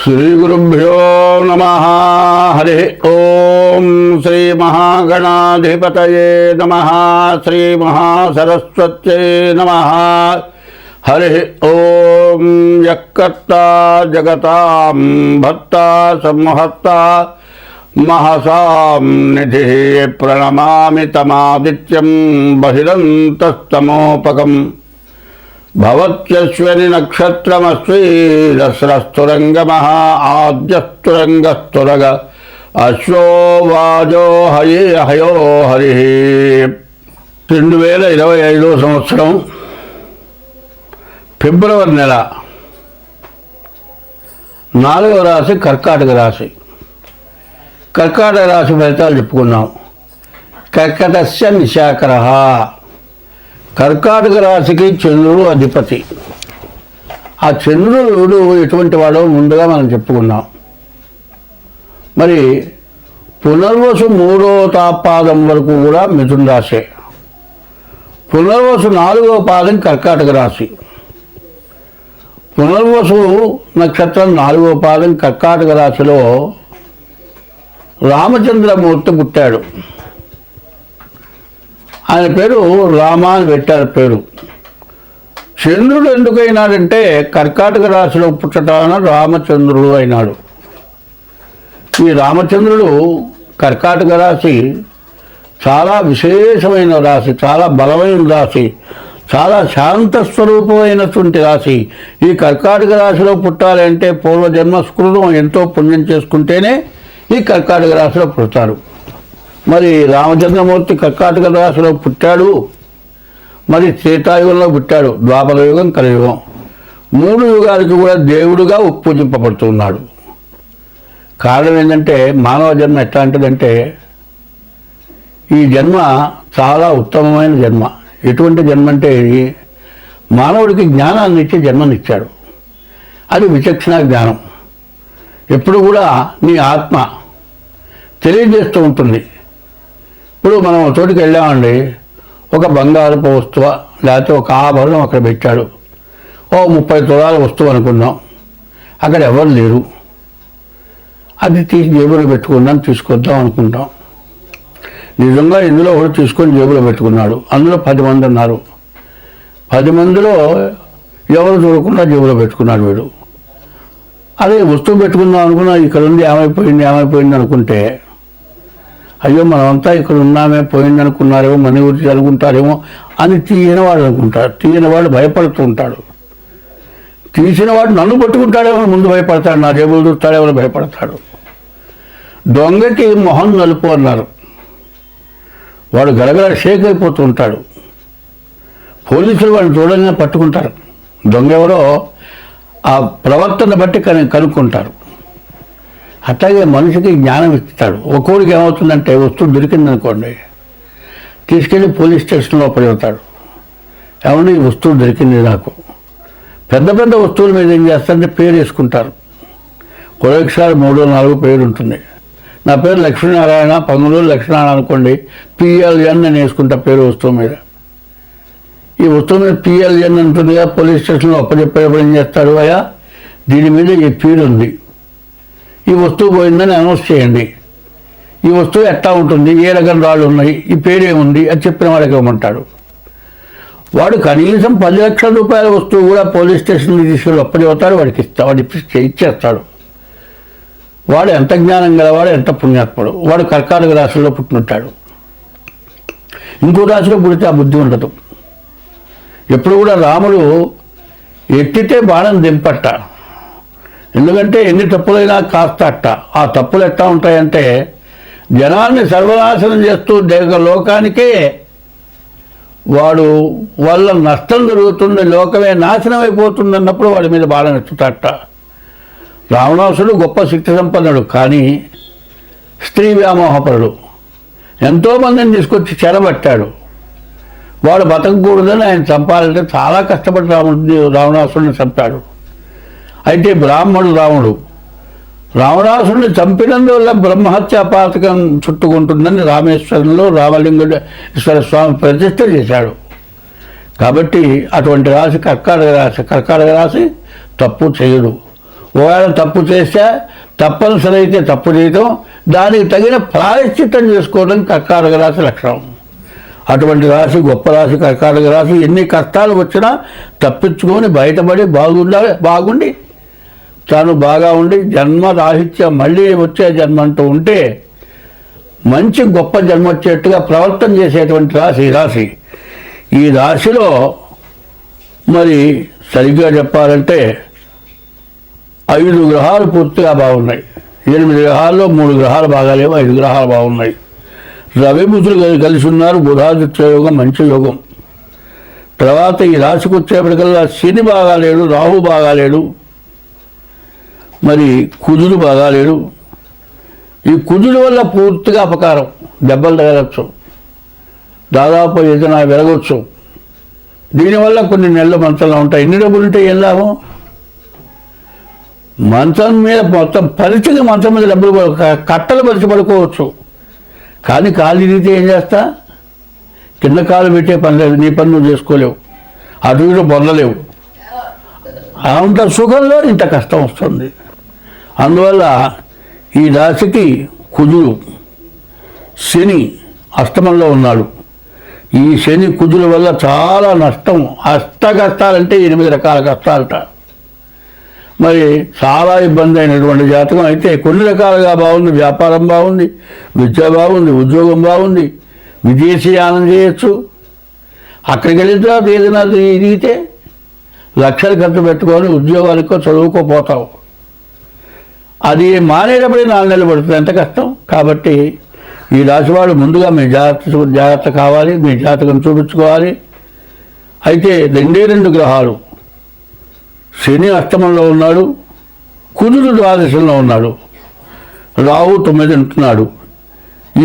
श्रीगुरुभ्यो नमः। हरि ओम श्री महागणाधिपतये नमः। श्री महासरस्वत्यै नमः। हरि ओम यक्कर्ता जगतां भर्ता संहर्ता महसां निधिः प्रणमामि तमादित्यं बहिरन्तस्तमोपकम् भवत्यश्विनी नक्षत्रमस्वी दस्रस्तुरंगमः आद्यस्तुरंगस्तुरग अश्वो वाजो हये हयो हरि। 2025 సంవత్సరం ఫిబ్రవరి నెల 4వ రాశి కర్కాటక రాశి. కర్కాటక రాశి ఫలితాలు చెప్పుకున్నాం. కర్కటస్య నిశాకరః. కర్కాటక రాశికి చంద్రుడు అధిపతి. ఆ చంద్రుడు ఎటువంటి వాడో ముందుగా మనం చెప్పుకున్నాం. మరి పునర్వసు 3వ పాదం వరకు కూడా మిథున రాశి, పునర్వసు 4వ పాదం కర్కాటక రాశి. పునర్వసు నక్షత్రం 4వ పాదం కర్కాటక రాశిలో రామచంద్రమూర్తి పుట్టాడు. ఆయన పేరు రామ అని పెట్టారు పేరు. చంద్రుడు ఎందుకైనాడంటే కర్కాటక రాశిలో పుట్టటాన రామచంద్రుడు అయినాడు. ఈ రామచంద్రుడు కర్కాటక రాశి చాలా విశేషమైన రాశి, చాలా బలమైన రాశి, చాలా శాంత స్వరూపమైనటువంటి రాశి. ఈ కర్కాటక రాశిలో పుట్టాలంటే పూర్వజన్మ సుకృతం ఎంతో పుణ్యం చేసుకుంటేనే ఈ కర్కాటక రాశిలో పుడతారు. మరి రామచంద్రమూర్తి కర్కాటక రాశిలో పుట్టాడు. మరి త్రేతాయుగంలో పుట్టాడు. ద్వాపర యుగం, కలియుగం 3 యుగాలకి కూడా దేవుడుగా పూజింపబడుతున్నాడు. కారణం ఏంటంటే మానవ జన్మ ఎట్లాంటిదంటే ఈ జన్మ చాలా ఉత్తమమైన జన్మ. ఎటువంటి జన్మ అంటే మానవుడికి జ్ఞానాన్ని ఇచ్చి జన్మనిచ్చాడు. అది విచక్షణ జ్ఞానం. ఎప్పుడు కూడా నీ ఆత్మ తెలియజేస్తూ ఉంటుంది. ఇప్పుడు మనం చోటుకి వెళ్ళామండి, ఒక బంగారపు వస్తువు లేకపోతే ఒక ఆభరణం అక్కడ పెట్టాడు. 30 తులాల వస్తువు అనుకున్నాం. అక్కడ ఎవరు లేరు. అది తీసి జేబులో పెట్టుకుందాం, తీసుకొద్దాం అనుకుంటాం. నిజంగా ఇందులో ఒకటి తీసుకొని జేబులో పెట్టుకున్నాడు. అందులో 10 మంది ఉన్నారు. 10 మందిలో ఎవరు చూడకుండా జేబులో పెట్టుకున్నాడు వీడు. అదే వస్తువు పెట్టుకుందాం అనుకున్నా, ఇక్కడ ఉంది ఏమైపోయింది అనుకుంటే, అయ్యో మనమంతా ఇక్కడ ఉన్నామే, పోయింది అనుకున్నారేమో, మన గురించి అనుకుంటారేమో అని తీయనివాడు అనుకుంటాడు. తీయనివాడు భయపడుతూ ఉంటాడు. తీసినవాడు నన్ను పట్టుకుంటాడేమో ముందు భయపడతాడు, నా జేబులు చూస్తాడేమో భయపడతాడు. దొంగకి మొహం నలుపు అన్నారు. వాడు గడగడ షేక్ అయిపోతూ ఉంటాడు. పోలీసులు వాడిని చూడంగానే పట్టుకుంటారు. దొంగ ఎవరో ఆ ప్రవర్తన బట్టి కనుక్కుంటారు. అట్లాగే మనిషికి జ్ఞానం ఇస్తాడు. ఒక్కోడికి ఏమవుతుందంటే వస్తువు దొరికిందనుకోండి, తీసుకెళ్ళి పోలీస్ స్టేషన్లో పడిపోతాడు. ఏమన్నా ఈ వస్తువు దొరికింది నాకు. పెద్ద పెద్ద వస్తువుల మీద ఏం చేస్తారంటే పేరు వేసుకుంటారు. కొరక్షాలు 3-4 పేరు ఉంటుంది. నా పేరు లక్ష్మీనారాయణ, 19 లక్ష్మీనారాయణ అనుకోండి, PLN అని వేసుకుంటా పేరు వస్తువు మీద. ఈ వస్తువు మీద PLN ఉంటుందిగా, పోలీస్ స్టేషన్లో అప్పచెప్పేటప్పుడు ఏం చేస్తాడు, అయ్యా దీని మీద ఈ పేరు ఉంది, ఈ వస్తువు పోయిందని అనౌన్స్ చేయండి, ఈ వస్తువు ఎట్లా ఉంటుంది, ఏ రకం రాళ్ళు ఉన్నాయి, ఈ పేరేముంది అది చెప్పిన వాడికి ఇవ్వమంటాడు. వాడు కనీసం 10 లక్షల రూపాయల వస్తువు కూడా పోలీస్ స్టేషన్కి తీసుకెళ్ళి అప్పచెబుతాడు. వాడికి ఇచ్చేస్తాడు. వాడు ఎంత జ్ఞానం గలవాడు, ఎంత పుణ్యాత్ముడు. వాడు కర్కాటక రాశిలో పుట్టినట్టాడు. ఇంకో రాశిలో పుడితే ఆ బుద్ధి ఉండదు. ఎప్పుడు కూడా రాముడు ఎత్తితే బాణం దింపట్ట. ఎందుకంటే ఎన్ని తప్పులైనా కాస్తట. ఆ తప్పులు ఎట్లా ఉంటాయంటే జనాల్ని సర్వనాశనం చేస్తూ లోకానికే వాడు వల్ల నష్టం జరుగుతుంది, లోకమే నాశనం అయిపోతుంది అన్నప్పుడు వాడి మీద బాణం ఎత్తుతాట. రావణాసుడు గొప్ప శక్తి సంపన్నుడు, కానీ స్త్రీ వ్యామోహపరుడు. ఎంతోమందిని తీసుకొచ్చి చెరబట్టాడు. వాడు బతకకూడదని ఆయన చంపాలంటే చాలా కష్టపడి రావణాసుడిని చంపాడు. అయితే బ్రాహ్మణుడు రావణాసుడిని చంపినందువల్ల బ్రహ్మహత్యా పాతకం చుట్టుకుంటుందని రామేశ్వరంలో రామలింగేశ్వర స్వామి ప్రతిష్ఠ చేశాడు. కాబట్టి అటువంటి రాశి కర్కాటక రాశి తప్పు చేయడు. ఒకవేళ తప్పు చేస్తే తప్పనిసరి అయితే తప్పు చేయటం, దానికి తగిన ప్రాయశ్చిత్తం చేసుకోవడం కర్కాటక రాశి లక్షణం. అటువంటి రాశి గొప్ప రాశి కర్కాటక రాశి. ఎన్ని కష్టాలు వచ్చినా తప్పించుకొని బయటపడి బాగుండి తాను బాగా ఉండి జన్మ రాహిత్యం మళ్ళీ వచ్చే జన్మ అంటూ ఉంటే మంచి గొప్ప జన్మ వచ్చేట్టుగా ప్రవర్తన చేసేటువంటి రాశి ఈ రాశి. ఈ రాశిలో మరి సరిగ్గా చెప్పాలంటే 5 గ్రహాలు పూర్తిగా బాగున్నాయి. 8 గ్రహాల్లో 3 గ్రహాలు బాగాలేవు, 5 గ్రహాలు బాగున్నాయి. రవి బుధులు కలిసి ఉన్నారు. బుధాదిత్య యోగం మంచి యోగం. తర్వాత ఈ రాశికి వచ్చేప్పటికల్లా శని బాగాలేడు, రాహు బాగాలేడు, మరి కుజుడు బాగాలేడు. ఈ కుజుడు వల్ల పూర్తిగా అపకారం, దెబ్బలు తగలచ్చు, దాదాపు ఏదైనా వెలగొచ్చు. దీనివల్ల కొన్ని నెలలు మంచంలో ఉంటాయి. ఎన్ని డబ్బులు ఉంటే ఏం లాభం? మంచం మీద మొత్తం పరిచిగా మంచం మీద డబ్బులు కట్టలు పరిచి పడుకోవచ్చు, కానీ కాలు ఇరిగితే ఏం చేస్తా? కింద కాలు పెట్టే పని లేదు, నీ పని నువ్వు చేసుకోలేవు, అటు ఇటు పొందలేవు. అంత సుఖంలో ఇంత కష్టం వస్తుంది. అందువల్ల ఈ రాశికి కుజుడు శని అష్టమంలో ఉన్నాడు. ఈ శని కుజుల వల్ల చాలా నష్టం. కష్టాలంటే 8 రకాల కష్టాలట. మరి చాలా ఇబ్బంది అయినటువంటి జాతకం. అయితే కొన్ని రకాలుగా బాగుంది, వ్యాపారం బాగుంది, విద్య బాగుంది, ఉద్యోగం బాగుంది, విదేశీయానం చేయొచ్చు. అక్కడికి వెళ్ళిన తర్వాత ఏదైనా ఇదిగితే లక్షలు ఖర్చు పెట్టుకొని ఉద్యోగాలకో చదువుకోపోతావు. అది మానేటప్పుడే 4 నెలలు పడుతుంది. ఎంత కష్టం. కాబట్టి ఈ రాశివాడు ముందుగా మీ జాగ్రత్త కావాలి, మీ జాతకం చూపించుకోవాలి. అయితే 2 గ్రహాలు, శని అష్టమంలో ఉన్నాడు, కుజుడు ద్వాదశంలో ఉన్నాడు, రాహు 9 ఉంటున్నాడు.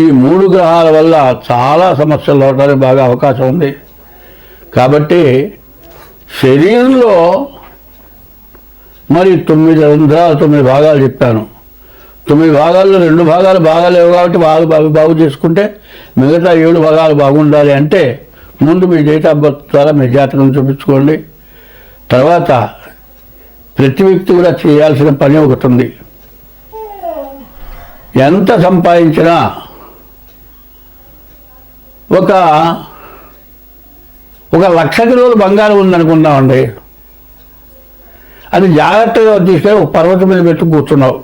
ఈ 3 గ్రహాల వల్ల చాలా సమస్యలు రావడానికి బాగా అవకాశం ఉంది. కాబట్టి శరీరంలో మరి 9 భాగాలు చెప్పాను. 9 భాగాల్లో 2 భాగాలు బాగాలేవు కాబట్టి బాగు చేసుకుంటే మిగతా 7 భాగాలు బాగుండాలి. అంటే ముందు మీ డేట్ ఆఫ్ బర్త్ ద్వారా మీ జాతకం చూపించుకోండి. తర్వాత ప్రతి వ్యక్తి కూడా చేయాల్సిన పని ఒకటి ఉంది. ఎంత సంపాదించినా ఒక 1,00,000 కిలోలు బంగారం ఉందనుకుందామండి, అది జాగ్రత్తగా తీసుకొని ఒక పర్వతం మీద పెట్టి కూర్చున్నావు.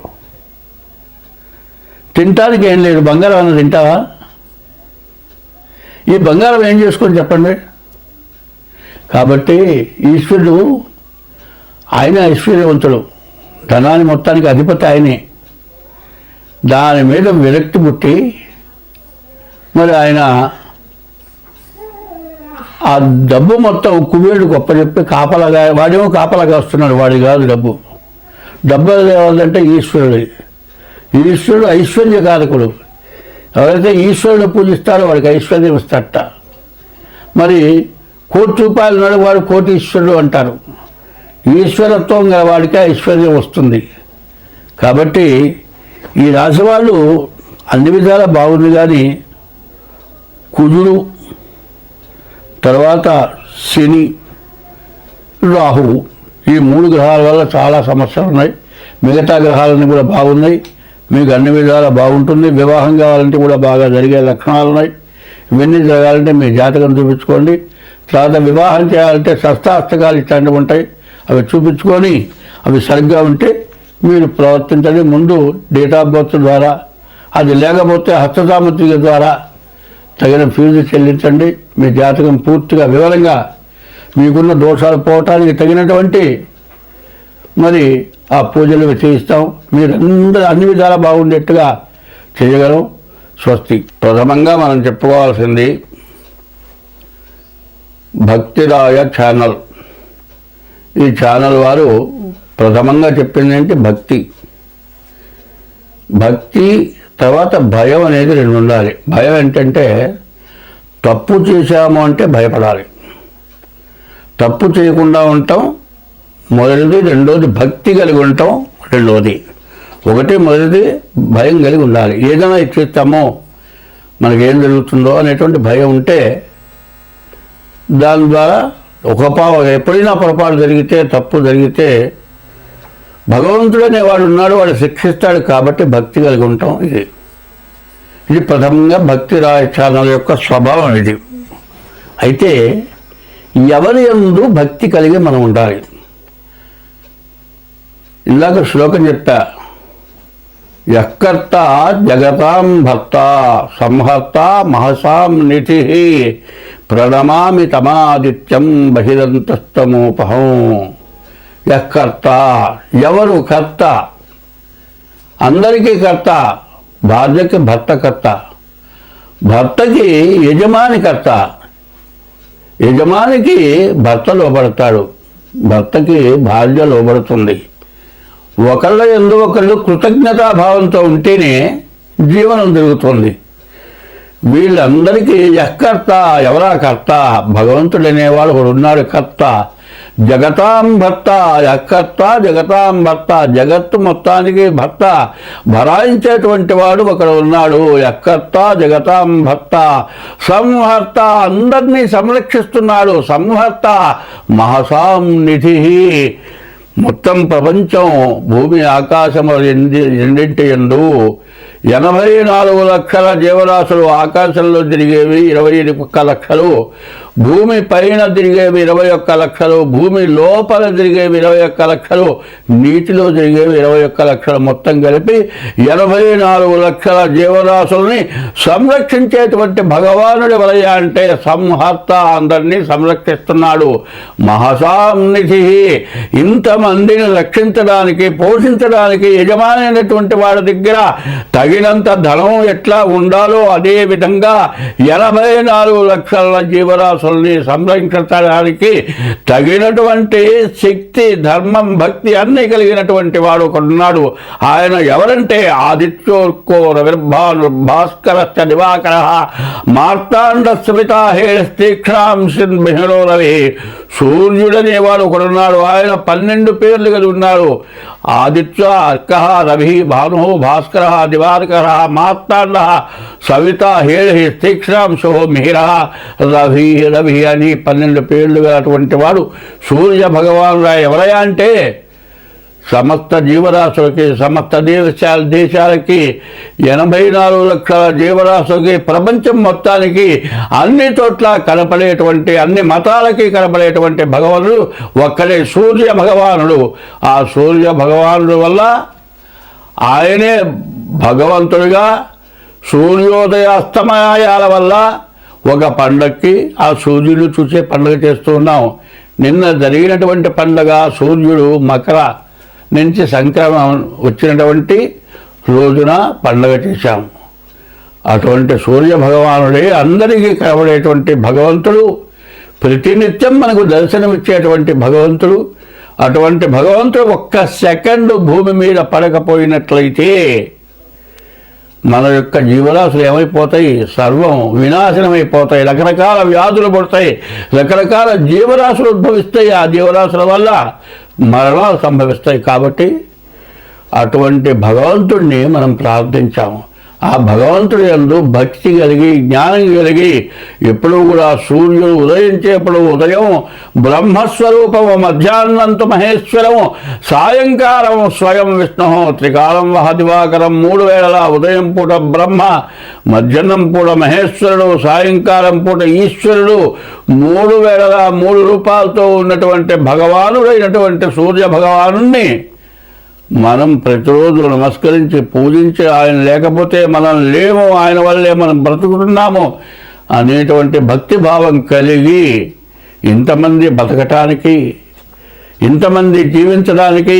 తినటానికి ఏం లేదు, బంగారం అన్న తింటావా? ఈ బంగారం ఏం చేసుకొని చెప్పండి. కాబట్టి ఈశ్వరుడు ఆయన ఐశ్వర్యవంతుడు, ధనాన్ని మొత్తానికి అధిపతి ఆయనే. దాని మీద విరక్తి పుట్టి మరి ఆయన ఆ డబ్బు మొత్తం కుబేరుడు గొప్పచెప్పి కాపలాగా, వాడేమో కాపలాగా వస్తున్నాడు, వాడి కాదు డబ్బు. డబ్బు కావాలంటే ఈశ్వరుడు ఐశ్వర్యకారకుడు. ఎవరైతే ఈశ్వరుడు పూజిస్తారో వాడికి ఐశ్వర్యం ఇస్తాడట. మరి 1,00,00,000 రూపాయలు ఉన్నాడు, వాడు కోటీశ్వరుడు అంటారు. ఈశ్వరత్వం గల వాడికి ఐశ్వర్యం వస్తుంది. కాబట్టి ఈ రాశి వాళ్ళు అన్ని విధాలా బాగుంది. కానీ కుజుడు, తర్వాత శని, రాహువు, ఈ 3 గ్రహాల వల్ల చాలా సమస్యలు ఉన్నాయి. మిగతా గ్రహాలన్నీ కూడా బాగున్నాయి. మీకు అన్ని విధాలా బాగుంటుంది. వివాహం కావాలంటే కూడా బాగా జరిగే లక్షణాలు ఉన్నాయి. ఇవన్నీ జరగాలంటే మీ జాతకం చూపించుకోండి. తర్వాత వివాహం చేయాలంటే శస్త్రాస్త్రకాలు ఇట్లాంటివి ఉంటాయి, అవి చూపించుకొని అవి సరిగ్గా ఉంటే మీరు ప్రవర్తించండి. ముందు డేట్ ఆఫ్ బర్త్ ద్వారా, అది లేకపోతే హస్తసాముద్రిక ద్వారా తగిన ఫీజు చెల్లించండి. మీ జాతకం పూర్తిగా వివరంగా మీకున్న దోషాలు పోవటానికి తగినటువంటి మరి ఆ పూజలు చేయిస్తాం. మీరందరూ అన్ని విధాలా బాగుండేట్టుగా చేయగలం. స్వస్తి. ప్రథమంగా మనం చెప్పుకోవాల్సింది భక్తిరాయ ఛానల్. ఈ ఛానల్ వారు ప్రథమంగా చెప్పింది ఏంటి? భక్తి తర్వాత భయం అనేది 2 ఉండాలి. భయం ఏంటంటే తప్పు చేశాము అంటే భయపడాలి, తప్పు చేయకుండా ఉంటాం మొదటిది. రెండోది భక్తి కలిగి ఉంటాం రెండోది. మొదటిది భయం కలిగి ఉండాలి. ఏదైనా ఇచ్చేస్తామో మనకేం జరుగుతుందో అనేటువంటి భయం ఉంటే దాని ద్వారా ఎప్పుడైనా పొరపాటు జరిగితే, తప్పు జరిగితే భగవంతుడు అనేవాడు ఉన్నాడు, వాడు శిక్షిస్తాడు కాబట్టి భక్తి కలిగి ఉంటాం. ఇది ప్రథమంగా భక్తి రాయ ఛానల్ యొక్క స్వభావం ఇది. అయితే ఎవరి యందు భక్తి కలిగి మనం ఉండాలి. ఇందాక శ్లోకం చెప్తా, యఃకర్త జగతాం భర్త సంహర్త మహసాం నిధి ప్రణమామి తమాదిత్యం బహిరంతస్తమోపహం. యఃకర్త, ఎవరు కర్త? అందరికీ కర్త. భార్యకి భర్త కర్త, భర్తకి యజమాని కర్త, యజమానికి భర్త లోబడతాడు, భర్తకి భార్య లోబడుతుంది. ఒకళ్ళ యందు ఒకళ్ళు కృతజ్ఞతాభావంతో ఉంటేనే జీవనం జరుగుతుంది. వీళ్ళందరికీ యఃకర్త, ఎవరా కర్త? భగవంతుడనేవాడు ఒకడు ఉన్నాడు కర్త. జగతాం భర్త, యఃకర్త జగతాం భర్త, జగత్తు మొత్తానికి భర్త, భరాయించేటువంటి వాడు ఒకడు ఉన్నాడు. యఃకర్త జగతాం భర్త, సంహర్త, అందరినీ సంరక్షిస్తున్నాడు. సంహర్త మహసాం నిధి, మొత్తం ప్రపంచం భూమి ఆకాశము రెండింటి యందు 84 లక్షల జీవరాశులు ఆకాశంలో తిరిగేవి 21 లక్షలు, భూమి పైన తిరిగేవి 21 లక్షలు, భూమి లోపల తిరిగేవి 21 లక్షలు, నీటిలో తిరిగేవి 21 లక్షలు, మొత్తం కలిపి 84 లక్షల జీవరాశుల్ని సంరక్షించేటువంటి భగవానుడు ఎవరయ్యా అంటే సంహర్త, అందరినీ సంరక్షిస్తున్నాడు. మహసాన్నిధి, ఇంతమందిని రక్షించడానికి పోషించడానికి యజమాని అయినటువంటి వాడి దగ్గర తగినంత ధనం ఎట్లా ఉండాలో అదే విధంగా 84 లక్షల జీవరాశుల్ని సంరక్షించడానికి తగినటువంటి శక్తి, ధర్మం, భక్తి అన్నీ కలిగినటువంటి వాడు ఒకడున్నాడు. ఆయన ఎవరంటే ఆదిత్యోర్కో రవిర్భాను భాస్కరశ్చ దివాకర మార్తాండ స్మితాహేస్తీక్షాంశన్ బిహరో రవి. సూర్యుడనేవాడు ఒకడున్నాడు, ఆయన 12 పేర్లు కలిగి ఉన్నాడు. ఆదిత్య, అర్క, రవి, భాను, భాస్కర, దివాకర, మార్తాండ, సవిత, హేళి, తీక్షాంశో, మిహిర, రవి రవి అని 12 పేర్లు అటువంటి వాడు సూర్య భగవానుడు. ఎవరయ్యా అంటే సమస్త జీవరాశులకి, సమస్త దేశాలకి, 84 లక్షల జీవరాశులకి, ప్రపంచం మొత్తానికి, అన్ని చోట్ల కనపడేటువంటి, అన్ని మతాలకి కనపడేటువంటి భగవానుడు ఒక్కడే సూర్య భగవానుడు. ఆ సూర్య భగవానుడు వల్ల ఆయనే భగవంతుడిగా సూర్యోదయ అస్తమయాల వల్ల ఒక పండగకి ఆ సూర్యుడు చూసే పండుగ చేస్తూ ఉన్నాం. నిన్న జరిగినటువంటి పండుగ సూర్యుడు మకర నుంచి సంక్రమణం వచ్చినటువంటి రోజున పండుగ చేశాం. అటువంటి సూర్య భగవానుడే అందరికీ కనబడేటువంటి భగవంతుడు, ప్రతినిత్యం మనకు దర్శనమిచ్చేటువంటి భగవంతుడు. అటువంటి భగవంతుడు ఒక్క సెకండ్ భూమి మీద పడకపోయినట్లయితే మన యొక్క జీవరాశులు ఏమైపోతాయి? సర్వం వినాశనమైపోతాయి. రకరకాల వ్యాధులు పడతాయి, రకరకాల జీవరాశులు ఉద్భవిస్తాయి. ఆ జీవరాశుల వల్ల మరణాలు సంభవిస్తాయి. కాబట్టి అటువంటి భగవంతుడిని మనం ప్రార్థించాము. ఆ భగవంతుడి యందు భక్తి కలిగి, జ్ఞానం కలిగి, ఎప్పుడూ కూడా సూర్యుడు ఉదయించేప్పుడు ఉదయం బ్రహ్మస్వరూపము, మధ్యాహ్నంతు మహేశ్వరము, సాయంకాలం స్వయం విష్ణు, త్రికాలం వహ దివాకరం, 3 వేళలా ఉదయం పూట బ్రహ్మ, మధ్యాహ్నం పూట మహేశ్వరుడు, సాయంకాలం పూట ఈశ్వరుడు, 3 వేళలా 3 రూపాలతో ఉన్నటువంటి భగవానుడైనటువంటి సూర్య భగవానుణ్ణి మనం ప్రతిరోజు నమస్కరించి పూజించి, ఆయన లేకపోతే మనం లేము, ఆయన వల్లే మనం బ్రతుకుతున్నాము అనేటువంటి భక్తి భావం కలిగి ఇంతమంది బతకటానికి, ఇంతమంది జీవించడానికి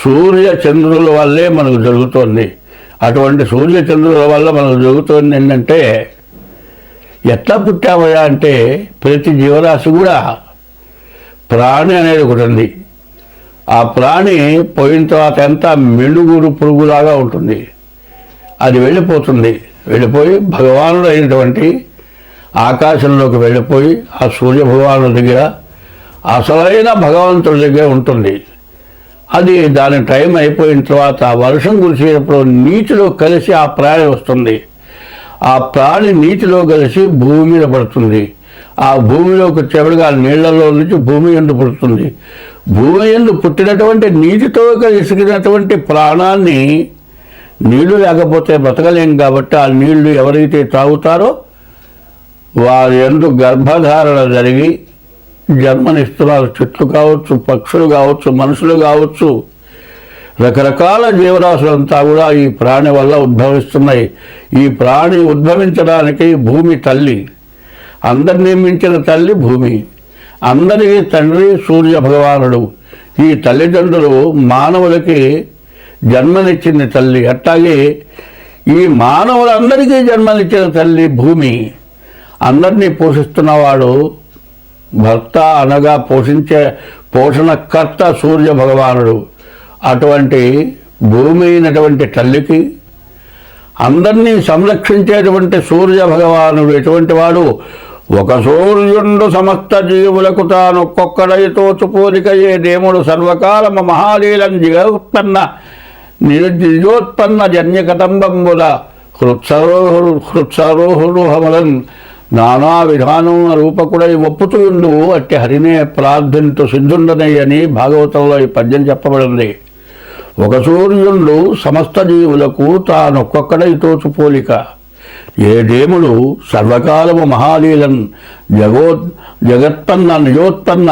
సూర్య చంద్రుల వల్లే మనకు జరుగుతోంది. అటువంటి సూర్య చంద్రుల వల్ల మనకు జరుగుతోంది ఏంటంటే, ఎట్లా పుట్టామయ్యా అంటే ప్రతి జీవరాశి కూడా ప్రాణి అనేది ఒకటి ఉంది. ఆ ప్రాణి పోయిన తర్వాత ఎంత మెలుగురు పురుగులాగా ఉంటుంది. అది వెళ్ళిపోతుంది, వెళ్ళిపోయి భగవానుడు అయినటువంటి ఆకాశంలోకి వెళ్ళిపోయి ఆ సూర్య భగవానుడి దగ్గర, అసలైన భగవంతుడి దగ్గర ఉంటుంది. అది దాని టైం అయిపోయిన తర్వాత వర్షం కురిసేటప్పుడు నీటిలో కలిసి ఆ ప్రాణి వస్తుంది. ఆ ప్రాణి నీటిలో కలిసి భూమి మీద పడుతుంది. ఆ భూమిలోకి వచ్చేప్పటికి ఆ నీళ్లలో నుంచి భూమి ఎందు పుడుతుంది. భూమి యందు పుట్టినటువంటి నీటితో కలిసినటువంటి ప్రాణాన్ని నీళ్లు లేకపోతే బ్రతకలేం కాబట్టి ఆ నీళ్లు ఎవరైతే తాగుతారో వారి యందు గర్భధారణ జరిగి జన్మనిస్తున్నారు. చెట్లు కావచ్చు, పక్షులు కావచ్చు, మనుషులు కావచ్చు, రకరకాల జీవరాశులంతా కూడా ఈ ప్రాణి వల్ల ఉద్భవిస్తున్నాయి. ఈ ప్రాణి ఉద్భవించడానికి భూమి తల్లి, అందరినీ మించిన తల్లి భూమి, అందరికీ తండ్రి సూర్య భగవానుడు. ఈ తల్లిదండ్రులు మానవులకి జన్మనిచ్చింది తల్లి. అట్లాగే ఈ మానవులందరికీ జన్మనిచ్చిన తల్లి భూమి. అందరినీ పోషిస్తున్నవాడు భర్త, అనగా పోషణకర్త సూర్య భగవానుడు. అటువంటి భూమి అయినటువంటి తల్లికి అందరినీ సంరక్షించేటువంటి సూర్య భగవానుడు ఎటువంటి వాడు? ఒక సూర్యుండు సమస్త జీవులకు తానొక్కొక్కడైతో చుపోలికయే దేముడు సర్వకాలమ మహాలీలం నిజోత్పన్న జన్యకతంబంబుల హృత్సరోహుడు హమలన్ నానా విధానం రూపకుడై ఒప్పుతుండు అట్టి హరినే ప్రార్థింతు సిద్ధుండనై అని భాగవతంలో ఈ పద్యం చెప్పబడింది. ఒక సూర్యుండు సమస్త జీవులకు తానొక్కొక్కడై తోచు పోలిక ఏ దేముడు సర్వకాలము మహాలీలన్ జగత్పన్న నిజోత్పన్న.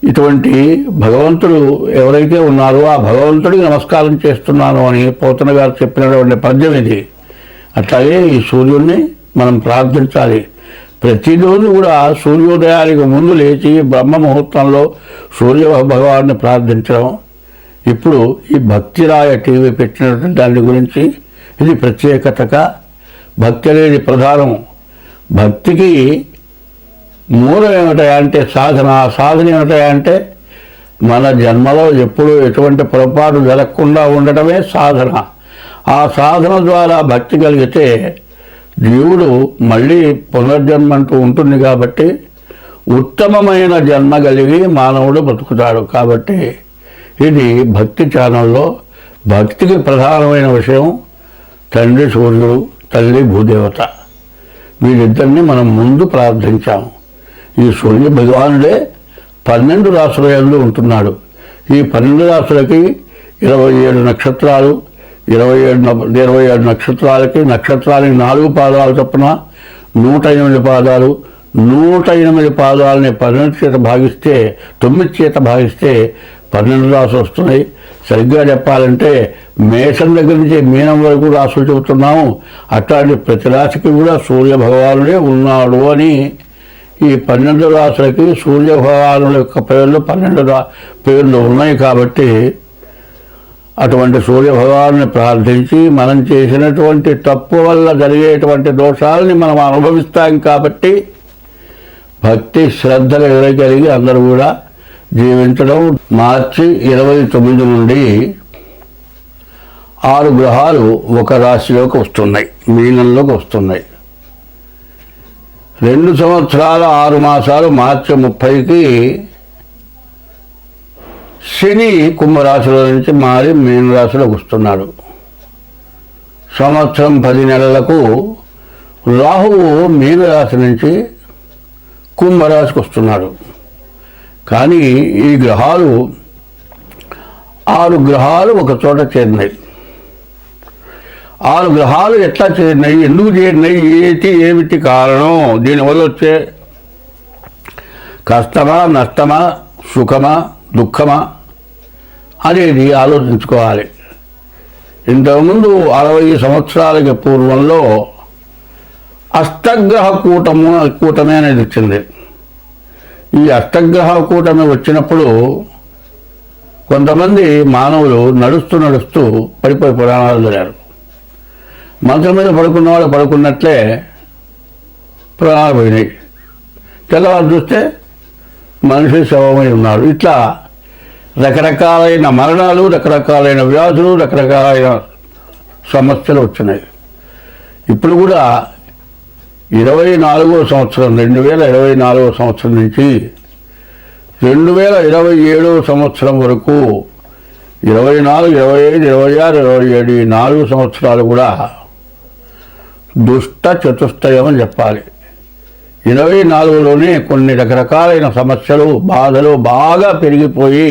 ఇటువంటి భగవంతుడు ఎవరైతే ఉన్నారో ఆ భగవంతుడికి నమస్కారం చేస్తున్నాను అని పోతన గారు చెప్పినటువంటి పద్యం ఇది. అట్లాగే ఈ సూర్యుడిని మనం ప్రార్థించాలి. ప్రతిరోజు కూడా సూర్యోదయానికి ముందు లేచి బ్రహ్మ ముహూర్తంలో సూర్య భగవాన్ని ప్రార్థించడం. ఇప్పుడు ఈ భక్తిరాయ టీవీ పెట్టినటువంటి దాని గురించి ఇది ప్రత్యేకతగా. భక్తి అనేది ప్రధానం. భక్తికి మూలం ఏమిటాయంటే సాధన. సాధన ఏమిటాయంటే మన జన్మలో ఎప్పుడూ ఎటువంటి పొరపాటు జరగకుండా ఉండటమే సాధన. ఆ సాధన ద్వారా భక్తి కలిగితే జీవుడు మళ్ళీ పునర్జన్మ అంటూ ఉంటుంది కాబట్టి ఉత్తమమైన జన్మ కలిగి మానవుడు బతుకుతాడు. కాబట్టి ఇది భక్తి ఛానల్లో భక్తికి ప్రధానమైన విషయం తండ్రి సూర్యుడు, తల్లి భూదేవత. వీరిద్దరిని మనం ముందు ప్రార్థించాము. ఈ సూర్య భగవానుడే 12 రాసుల యందు ఉంటున్నాడు. ఈ 12 రాసులకి 27 నక్షత్రాలు, 27 నక్షత్రాలకి 4 పాదాలు చొప్పున 108 పాదాలు. 108 పాదాలని 12 చేత భాగిస్తే 9 చేత భాగిస్తే 12 రాసులు వస్తున్నాయి. సరిగ్గా చెప్పాలంటే మేషం దగ్గర నుంచి మీనం వరకు రాసులు చెబుతున్నాము. అట్లాంటి ప్రతి రాశికి కూడా సూర్య భగవానుడే ఉన్నాడు అని ఈ 12 రాసులకి సూర్య భగవానుల యొక్క పేర్లు 12 పేర్లు ఉన్నాయి. కాబట్టి అటువంటి సూర్య భగవాన్ని ప్రార్థించి మనం చేసినటువంటి తప్పు వల్ల జరిగేటువంటి దోషాలని మనం అనుభవిస్తాం. కాబట్టి భక్తి శ్రద్ధలు ఎదురగలిగి అందరూ కూడా జీవించడం. మార్చి 29 నుండి 6 గ్రహాలు ఒక రాశిలోకి వస్తున్నాయి, మీనంలోకి వస్తున్నాయి. 2 సంవత్సరాల 6 మాసాలు మార్చి 30కి శని కుంభరాశిలో నుంచి మారి మీనరాశిలోకి వస్తున్నాడు. సంవత్సరం 10 నెలలకు రాహువు మీనరాశి నుంచి కుంభరాశికి వస్తున్నాడు. కానీ ఈ గ్రహాలు 6 గ్రహాలు ఒక చోట చేరినాయి. 6 గ్రహాలు ఎట్లా చేరినాయి, ఎందుకు చేరినాయి, ఏమిటి కారణం, దీనివల్ల వచ్చే కష్టమా, నష్టమా, సుఖమా, దుఃఖమా అనేది ఆలోచించుకోవాలి. ఇంతకుముందు 60 సంవత్సరాలకి పూర్వంలో అష్టగ్రహ కూటమి అనేది వచ్చింది. ఈ అష్టగ్రహ కూటమి వచ్చినప్పుడు కొంతమంది మానవులు నడుస్తూ పడిపోయి పురాణాలు జరిగారు. మంచం మీద పడుకున్న వాళ్ళు పడుకున్నట్లే ప్రాణాలు పోయినాయి. తెల్లవారు చూస్తే మనిషి శవమై ఉన్నాడు. ఇట్లా రకరకాలైన మరణాలు, రకరకాలైన వ్యాధులు, రకరకాలైన సమస్యలు వచ్చినాయి. ఇప్పుడు కూడా 2024వ సంవత్సరం 2024వ సంవత్సరం నుంచి 2027వ సంవత్సరం వరకు 24, 25, 26, 27 ఈ 4 సంవత్సరాలు కూడా దుష్ట చతుష్టయం అని చెప్పాలి. 24లోనే కొన్ని రకరకాలైన సమస్యలు బాధలు బాగా పెరిగిపోయి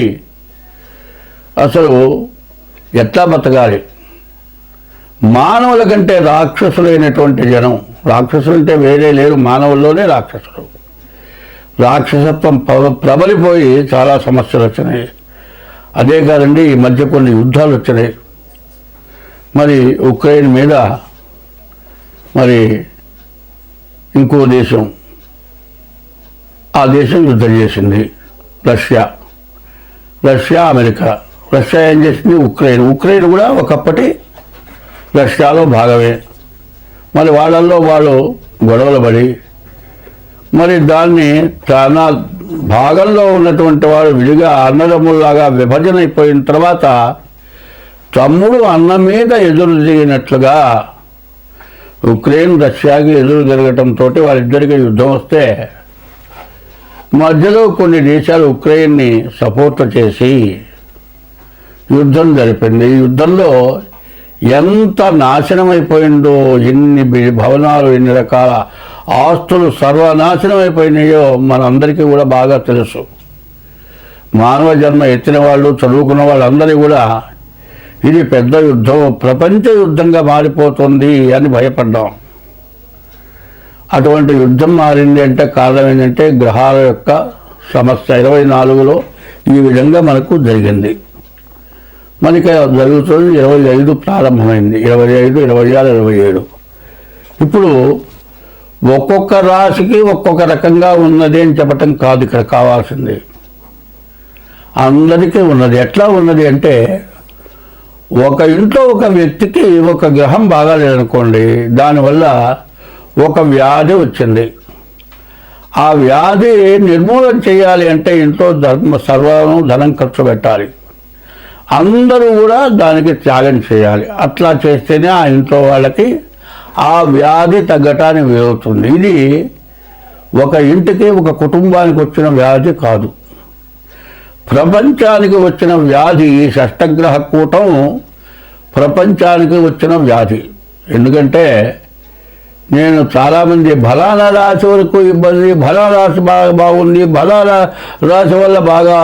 అసలు ఎట్లా బతకాలి, మానవుల కంటే రాక్షసులైనటువంటి జనం, రాక్షసులు అంటే వేరే లేరు, మానవుల్లోనే రాక్షసులు, రాక్షసత్వం ప్రబలిపోయి చాలా సమస్యలు వచ్చినాయి. అదే కాదండి, ఈ మధ్య కొన్ని యుద్ధాలు వచ్చినాయి. మరి ఉక్రెయిన్ మీద మరి ఇంకో దేశం, ఆ దేశం యుద్ధం చేసింది, రష్యా అమెరికా. రష్యా ఏం చేసింది, ఉక్రెయిన్ కూడా ఒకప్పటి రష్యాలో భాగమే. మరి వాళ్ళల్లో వాళ్ళు గొడవలు పడి మరి దాన్ని చాలా భాగంలో ఉన్నటువంటి వాడు విడిగా అన్నదమ్ముల్లాగా విభజన అయిపోయిన తర్వాత తమ్ముడు అన్న మీద ఎదురు తిరిగినట్లుగా ఉక్రెయిన్ రష్యాకి ఎదురు తిరగటంతో వాళ్ళిద్దరికీ యుద్ధం వస్తే మధ్యలో కొన్ని దేశాలు ఉక్రెయిన్ని సపోర్ట్ చేసి యుద్ధం జరిపింది. ఈ యుద్ధంలో ఎంత నాశనం అయిపోయిందో, ఎన్ని భవనాలు, ఎన్ని రకాల ఆస్తులు సర్వనాశనం అయిపోయినాయో మనందరికీ కూడా బాగా తెలుసు. మానవ జన్మ ఎత్తిన వాళ్ళు, చదువుకున్న వాళ్ళందరూ కూడా ఇది పెద్ద యుద్ధం, ప్రపంచ యుద్ధంగా మారిపోతుంది అని భయపడ్డాం. అటువంటి యుద్ధం మారింది అంటే కారణం ఏంటంటే గ్రహాల యొక్క సమస్య. 24లో ఈ విధంగా మనకు జరిగింది. మనకి జరుగుతుంది 25 ప్రారంభమైంది, 25, 26, 27. ఇప్పుడు ఒక్కొక్క రాశికి ఒక్కొక్క రకంగా ఉన్నది అని చెప్పటం కాదు ఇక్కడ కావాల్సింది, అందరికీ ఉన్నది. ఎట్లా ఉన్నది అంటే ఒక ఇంట్లో ఒక వ్యక్తికి ఒక గ్రహం బాగాలేదనుకోండి, దానివల్ల ఒక వ్యాధి వచ్చింది. ఆ వ్యాధి నిర్మూలన చేయాలి అంటే ఇంట్లో ధనం ఖర్చు పెట్టాలి, అందరూ కూడా దానికి త్యాగం చేయాలి. అట్లా చేస్తేనే ఆ ఇంట్లో వాళ్ళకి ఆ వ్యాధి తగ్గటానికి వీలవుతుంది. ఇది ఒక ఇంటికి ఒక కుటుంబానికి వచ్చిన వ్యాధి కాదు, ప్రపంచానికి వచ్చిన వ్యాధి. ఈ షష్టగ్రహ కూటం ప్రపంచానికి వచ్చిన వ్యాధి. ఎందుకంటే నేను చాలామంది ఫలానా రాశి వరకు ఇబ్బంది, ఫలానా రాశి బాగా బాగుంది, ఫలానా రాశి వల్ల బాగా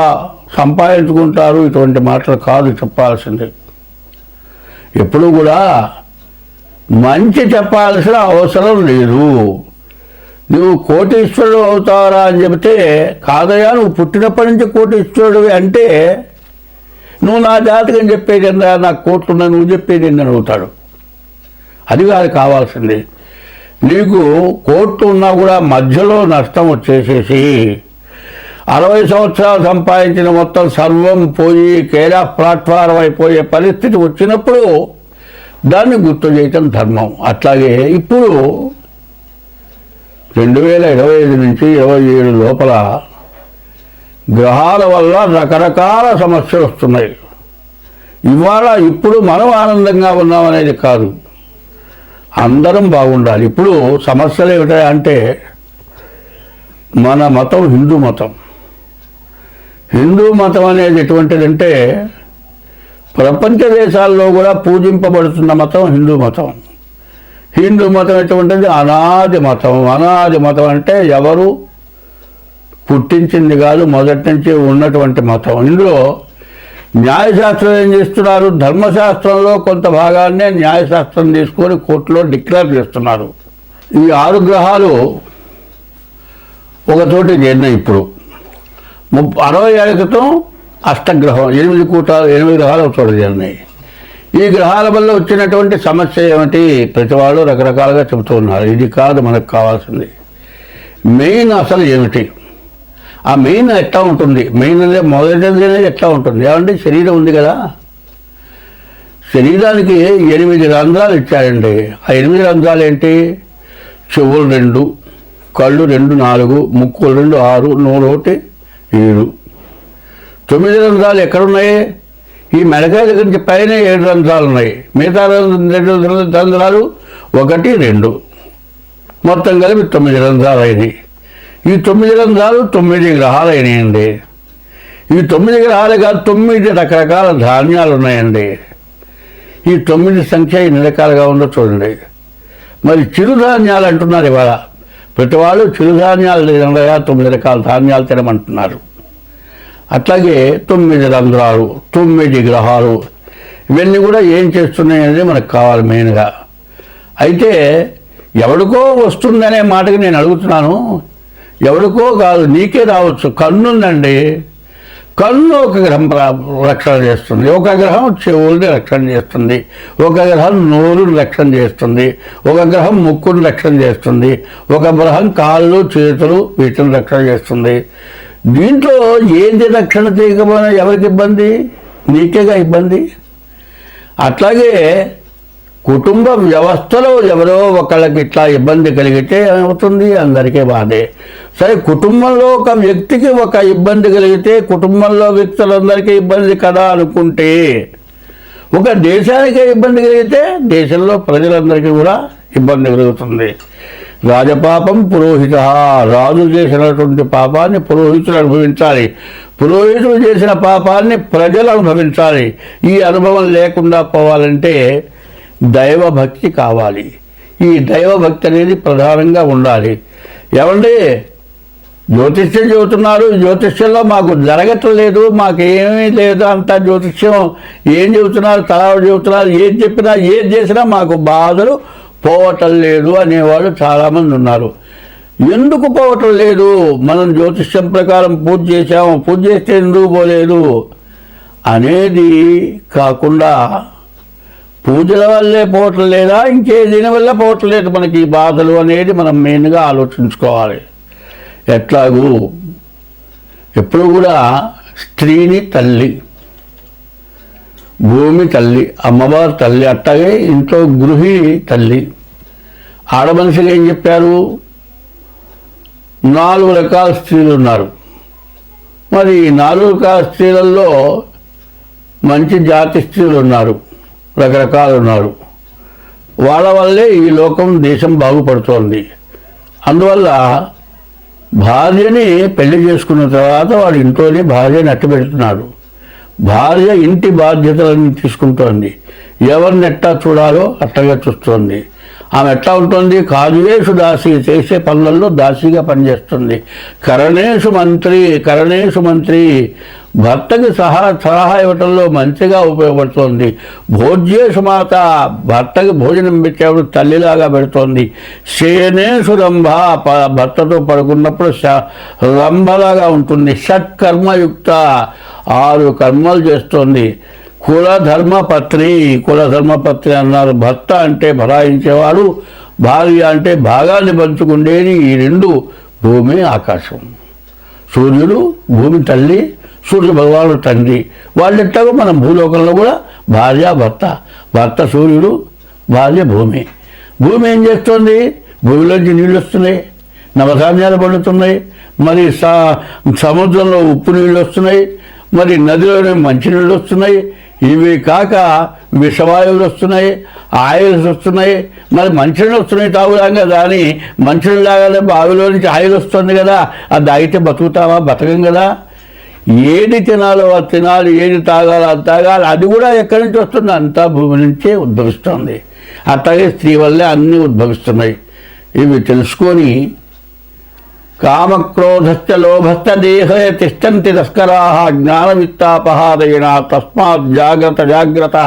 సంపాదించుకుంటారు, ఇటువంటి మాటలు కాదు చెప్పాల్సింది. ఎప్పుడు కూడా మంచి చెప్పాల్సిన అవసరం లేదు. నువ్వు కోటీశ్వరుడు అవుతారా అని చెబితే కాదయా, నువ్వు పుట్టినప్పటి నుంచి కోటీశ్వరుడివి అంటే నువ్వు నా జాతకం చెప్పేది ఏందా, నాకు కోట్లున్నా నువ్వు చెప్పేది ఏందని అవుతాడు. అది కాదు కావాల్సింది. నీకు కోట్లు ఉన్నా కూడా మధ్యలో నష్టం వచ్చేసేసి 60 సంవత్సరాలు సంపాదించిన మొత్తం సర్వం పోయి కేరా ప్లాట్ఫారం అయిపోయే పరిస్థితి వచ్చినప్పుడు దాన్ని గుర్తు చేయటం ధర్మం. అట్లాగే ఇప్పుడు 2025 నుంచి 27 లోపల గ్రహాల వల్ల రకరకాల సమస్యలు వస్తున్నాయి. ఇప్పుడు మనం ఆనందంగా ఉన్నామనేది కాదు, అందరం బాగుండాలి. ఇప్పుడు సమస్యలు ఏమిటంటే మన మతం హిందూ మతం. హిందూ మతం అనేది ఎటువంటిదంటే ప్రపంచ దేశాల్లో కూడా పూజింపబడుతున్న మతం హిందూ మతం. హిందూ మతం ఎటువంటిది అనాది మతం. అనాది మతం అంటే ఎవరు పుట్టించింది కాదు, మొదటి నుంచి ఉన్నటువంటి మతం. ఇందులో న్యాయశాస్త్రం ఏం చేస్తున్నారు, ధర్మశాస్త్రంలో కొంత భాగాన్నే న్యాయశాస్త్రం తీసుకొని కోర్టులో డిక్లేర్ చేస్తున్నారు. ఈ 6 గ్రహాలు ఒకతోటి చేరినాయి. ఇప్పుడు 60 ఏళ్ల క్రితం అష్టగ్రహం 8 గ్రహాలు ఒక చోట చేరినాయి. ఈ గ్రహాల వల్ల వచ్చినటువంటి సమస్య ఏమిటి, ప్రతి వాళ్ళు రకరకాలుగా చెబుతూ ఉన్నారు. ఇది కాదు మనకు కావాల్సింది. మెయిన్ అసలు ఏమిటి, ఆ మెయిన్ ఎట్లా ఉంటుంది, మెయిన్ అనేది మొదటిది అనేది ఎట్లా ఉంటుంది ఏమంటే శరీరం ఉంది కదా, శరీరానికి 8 రంధ్రాలు ఇచ్చారండి. ఆ 8 రంధ్రాలు ఏంటి, చెవులు 2, కళ్ళు 2, 4, ముక్కులు 2, 6, నోరు 1, 7. 9 రంధ్రాలు ఎక్కడున్నాయి, ఈ మెడకాయ దగ్గర నుంచి పైన 7 రంధ్రాలు ఉన్నాయి. మిగతా 2 రంధ్రాలు 1, 2 మొత్తం కలిపి 9 రంధ్రాలు అయినాయి. ఈ 9 రంధ్రాలు 9 గ్రహాలు అయినాయండి. ఈ 9 గ్రహాలు కాదు, 9 రకరకాల ధాన్యాలు ఉన్నాయండి. ఈ 9 సంఖ్య ఎన్ని రకాలుగా ఉందో చూడండి. మరి చిరుధాన్యాలు అంటున్నారు ఇవాళ. ప్రతి వాళ్ళు చిరుధాన్యాలు తినగా 9 రకాల ధాన్యాలు తినమంటున్నారు. అట్లాగే 9 రంధ్రాలు, 9 గ్రహాలు, ఇవన్నీ కూడా ఏం చేస్తున్నాయి అనేది మనకు కావాలి మెయిన్గా. అయితే ఎవరికో వస్తుందనే మాటకి నేను అడుగుతున్నాను. ఎవరికో కాదు, నీకే రావచ్చు. కన్నుందండి, కన్ను ఒక గ్రహం రక్షణ చేస్తుంది, ఒక గ్రహం చెవుల్ని రక్షణ చేస్తుంది, ఒక గ్రహం నోరుని రక్షణ చేస్తుంది, ఒక గ్రహం ముక్కుని రక్షణ చేస్తుంది, ఒక గ్రహం కాళ్ళు చేతులు వీటిని రక్షణ చేస్తుంది. దీంట్లో ఏది రక్షణ చేయకపోయినా ఎవరికి ఇబ్బంది? నీకేగా ఇబ్బంది. అట్లాగే కుటుంబ వ్యవస్థలో ఎవరో ఒకళ్ళకి ఇట్లా ఇబ్బంది కలిగితే ఏమవుతుంది? అందరికీ బాధే. సరే, కుటుంబంలో ఒక వ్యక్తికి ఒక ఇబ్బంది కలిగితే కుటుంబంలో వ్యక్తులందరికీ ఇబ్బంది కదా అనుకుంటే, ఒక దేశానికే ఇబ్బంది కలిగితే దేశంలో ప్రజలందరికీ కూడా ఇబ్బంది కలుగుతుంది. రాజపాపం పురోహిత, రాజు చేసినటువంటి పాపాన్ని పురోహితులు అనుభవించాలి, పురోహితులు చేసిన పాపాన్ని ప్రజలు అనుభవించాలి. ఈ అనుభవం లేకుండా పోవాలంటే దైవభక్తి కావాలి. ఈ దైవభక్తి అనేది ప్రధానంగా ఉండాలి. ఏమండి, జ్యోతిష్యం చెబుతున్నారు, జ్యోతిష్యంలో మాకు జరగట్లేదు, మాకేమీ లేదు, అంతా జ్యోతిష్యం ఏం చెబుతున్నారు, తలావు చెబుతున్నారు, ఏది చెప్పినా ఏది చేసినా మాకు బాధలు పోవటం లేదు అనేవాళ్ళు చాలామంది ఉన్నారు. ఎందుకు పోవటం లేదు? మనం జ్యోతిష్యం ప్రకారం పూజ చేసాము, పూజ చేస్తే ఎందుకు పోలేదు అనేది కాకుండా పూజల వల్లే పోవటం లేదా, ఇంకే దీనివల్ల పోవటం లేదు మనకి ఈ బాధలు అనేది మనం మెయిన్గా ఆలోచించుకోవాలి. ఎట్లాగూ ఎప్పుడు కూడా స్త్రీని తల్లి, భూమి తల్లి, అమ్మవారు తల్లి, అట్లాగే ఇంట్లో గృహి తల్లి. ఆడమనిషిగా ఏం చెప్పారు? 4 రకాల స్త్రీలు ఉన్నారు. మరి 4 రకాల స్త్రీలలో మంచి జాతి స్త్రీలు ఉన్నారు, రకరకాలు ఉన్నారు. వాళ్ళ వల్లే ఈ లోకం దేశం బాగుపడుతోంది. అందువల్ల భార్యని పెళ్లి చేసుకున్న తర్వాత వాడు ఇంట్లోనే భార్యని అట్టబెడుతున్నాడు. భార్య ఇంటి బాధ్యతలను తీసుకుంటోంది, ఎవరిని ఎట్టా చూడాలో అట్టగా చూస్తోంది. ఆమె ఎట్లా ఉంటుంది? కాజువేషు దాసి, చేసే పనులలో దాసిగా పనిచేస్తుంది. కరణేషు మంత్రి, భర్తకి సలహా ఇవ్వటంలో మంచిగా ఉపయోగపడుతోంది. భోజ్యేషు మాత, భర్తకి భోజనం పెట్టేప్పుడు తల్లిలాగా పెడుతోంది. శయనేషు రంభ, భర్తతో పడుకున్నప్పుడు రంభలాగా ఉంటుంది. షట్కర్మయుక్త, 6 కర్మలు చేస్తోంది. కులధర్మపత్రి అన్నారు. భర్త అంటే భరాయించేవాడు, భార్య అంటే భాగాన్ని పంచుకుండేది. ఈ 2 భూమి ఆకాశం. సూర్యుడు భూమి తల్లి, సూర్య భగవానుడు తండ్రి. వాళ్ళెట్టాగో మనం భూలోకంలో కూడా భార్య భర్త, భర్త సూర్యుడు, భార్య భూమి. భూమి ఏం చేస్తుంది? భూమిలోంచి నీళ్ళు వస్తున్నాయి, నవధాన్యాలు పండుతున్నాయి, మరి సముద్రంలో ఉప్పు నీళ్ళు వస్తున్నాయి, మరి నదిలోనే మంచినీళ్ళు వస్తున్నాయి. ఇవి కాక విషవాయువులు వస్తున్నాయి, ఆయిల్స్ వస్తున్నాయి. మరి మంచినీళ్ళు వస్తున్నాయి తాగులాగా కదా అని మంచినీళ్ళు తాగాలి, బావిలో నుంచి ఆయిల్ వస్తుంది కదా, అది తాగితే బతుకుతావా? బతకం కదా. ఏది తినాలో అది తినాలి, ఏది తాగాలో అది తాగాలి. అది కూడా ఎక్కడి నుంచి వస్తుంది? అంతా భూమి నుంచే ఉద్భవిస్తుంది. అట్లాగే స్త్రీ వల్లే అన్నీ ఉద్భవిస్తున్నాయి. ఇవి తెలుసుకొని కామక్రోధశ్చ లోభశ్చ దేహే తిష్టంతి తస్కరాః జ్ఞానవిత్తాపహారేణ తస్మాత్ జాగ్రత్త.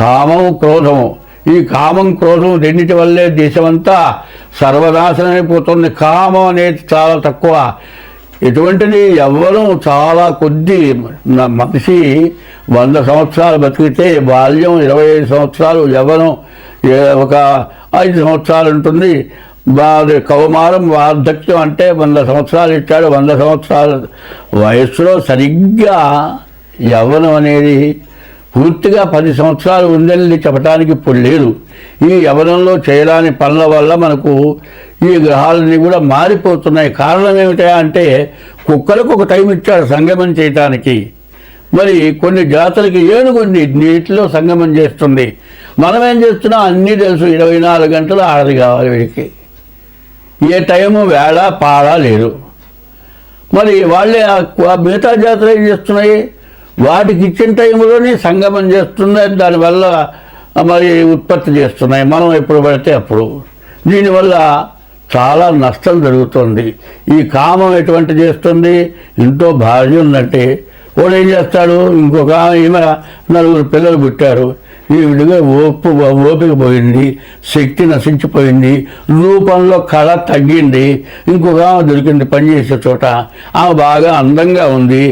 కామం క్రోధము, ఈ కామం క్రోధం రెండింటి వల్లే దేశమంతా సర్వనాశనమైపోతుంది. కామం అనేది చాలా తక్కువ. ఎటువంటిది? యవ్వనం చాలా కొద్ది. మనిషి 100 సంవత్సరాలు బతికితే బాల్యం 25 సంవత్సరాలు, యవ్వనం ఒక 5 సంవత్సరాలు ఉంటుంది. కౌమారం వార్ధక్యం అంటే 100 సంవత్సరాలు ఇచ్చాడు. 100 సంవత్సరాల వయస్సులో సరిగ్గా యవ్వనం అనేది పూర్తిగా 10 సంవత్సరాలు ఉందని చెప్పడానికి ఇప్పుడు లేదు. ఈ యవ్వనంలో చేయరాని పనుల వల్ల మనకు ఈ గ్రహాలన్నీ కూడా మారిపోతున్నాయి. కారణం ఏమిటా అంటే కుక్కలకు ఒక టైం ఇచ్చాడు సంగమం చేయటానికి. మరి కొన్ని జాతులకి ఏనుగు నీటిలో సంగమం చేస్తుంది. మనం ఏం చేస్తున్నాం? అన్నీ తెలుసు. 24 గంటలు ఆడది కావాలి వీడికి. ఏ టైము వేళ పాడ లేదు. మరి వాళ్ళే మిగతా జాతులు ఏం చేస్తున్నాయి? వాటికి ఇచ్చిన టైంలోనే సంగమం చేస్తున్నాయి, దానివల్ల మరి ఉత్పత్తి చేస్తున్నాయి. మనం ఎప్పుడు పడితే అప్పుడు. దీనివల్ల చాలా నష్టం జరుగుతుంది. ఈ కామం ఎటువంటి చేస్తుంది? ఇంట్లో భార్య ఉందంటే వాడు ఏం చేస్తాడు, ఇంకొక ఈమె 4 పిల్లలు పుట్టారు, ఈ విడిగా ఓపిక పోయింది, శక్తి నశించిపోయింది, రూపంలో కళ తగ్గింది, ఇంకొక ఆమె దొరికింది పనిచేసే చోట, ఆమె బాగా అందంగా ఉంది,